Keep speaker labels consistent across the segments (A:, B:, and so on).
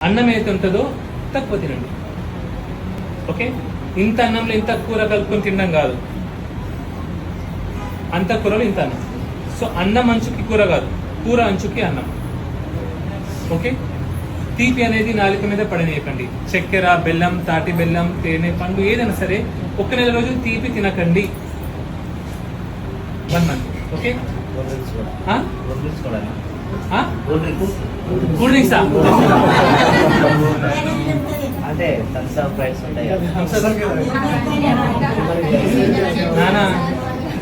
A: అన్నం ఏదైతే ఉంటుందో తక్కువ తినండి. ఓకే, ఇంత అన్నంలో ఇంత కూర కలుపుకొని తినడం కాదు, అంత కూరలో ఇంత అన్నం. సో అన్నం అంచుకి కూర కాదు, కూర అంచుకి అన్నం. ఓకే, తీపి అనేది నాలుక మీద పడనీయకండి. చక్కెర, బెల్లం, తాటి బెల్లం, తేనె, పండు ఏదైనా సరే 1 నెల రోజులు తీపి తినకండి. 1 మంత్. ఓకే, కూల్ డ్రింక్స్ నానా,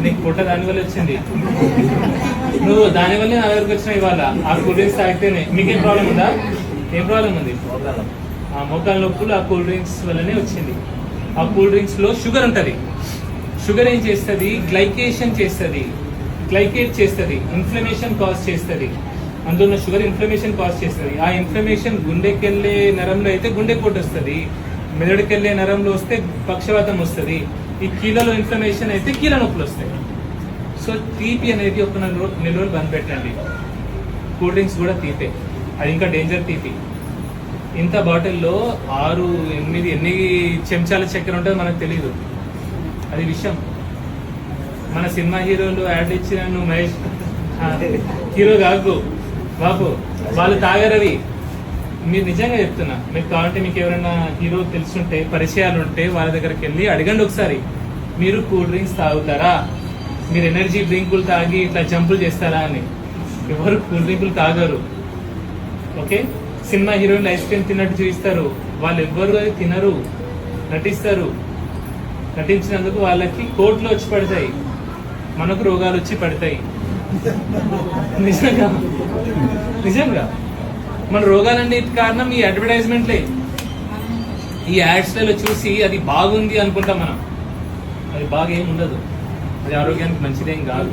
A: నీకు పుట్ట దానివల్ల వచ్చింది, నువ్వు దానివల్లే నా దగ్గరకు వచ్చిన ఇవాళ. ఆ కూల్ డ్రింక్స్ తాగితేనే మీకేం ప్రాబ్లం ఉందా? ఏం ప్రాబ్లం ఉంది? ఆ మోకాల నొప్పులు ఆ కూల్ డ్రింక్స్ వల్లనే వచ్చింది. ఆ కూల్ డ్రింక్స్ లో షుగర్ ఉంటది. షుగర్ ఏం చేస్తుంది? గ్లైకేషన్ చేస్తుంది, గ్లైకేట్ చేస్తుంది, ఇన్ఫ్లమేషన్ కాజ్ చేస్తుంది. అందులో ఉన్న షుగర్ ఇన్ఫ్లమేషన్ కాజ్ చేస్తుంది. ఆ ఇన్ఫ్లమేషన్ గుండెకెళ్ళే నరంలో అయితే గుండెపోటు వస్తుంది, మెదడుకెళ్ళే నరంలో వస్తే పక్షవాతం వస్తుంది, ఈ కీళ్ళలో ఇన్ఫ్లమేషన్ అయితే కీళ్ళ నొప్పులు వస్తాయి. సో తీపి అనేది 1 నెల రోజులు బంద్ పెట్టండి. కూల్ డ్రింక్స్ కూడా తీపే, అది ఇంకా డేంజర్ తీపి. ఇంత బాటిల్లో 6, 8 ఎన్ని చెంచాల చక్కెర ఉంటుందో మనకు తెలియదు, అది విషయం. మన సినిమా హీరోలు యాడ్ ఇచ్చిన నువ్వు మహేష్ హీరో కాకు బాబు, వాళ్ళు తాగరవి. మీరు నిజంగా చెప్తున్నా, మీకు కావాలంటే మీకు ఎవరైనా హీరో తెలుసుంటే, పరిచయాలు ఉంటే వాళ్ళ దగ్గరికి వెళ్ళి అడగండి ఒకసారి, మీరు కూల్ డ్రింక్స్ తాగుతారా, మీరు ఎనర్జీ డ్రింకులు తాగి ఇట్లా జంపులు చేస్తారా అని. ఎవరు కూల్ డ్రింకులు తాగరు. ఓకే, సినిమా హీరోయిన్లు ఐస్ క్రీమ్ తిన్నట్టు చూపిస్తారు, వాళ్ళు ఎవ్వరు అది తినరు, నటిస్తారు. నటించినందుకు వాళ్ళకి కోట్లు వచ్చి పడతాయి, మనకు రోగాలు వచ్చి పడతాయి. నిజంగా నిజంగా మన రోగాలన్నిటి కారణం ఈ అడ్వర్టైజ్మెంట్లే. ఈ యాడ్స్లలో చూసి అది బాగుంది అనుకుంటాం మనం, అది బాగా ఏమి ఉండదు, అది ఆరోగ్యానికి మంచిదేం కాదు.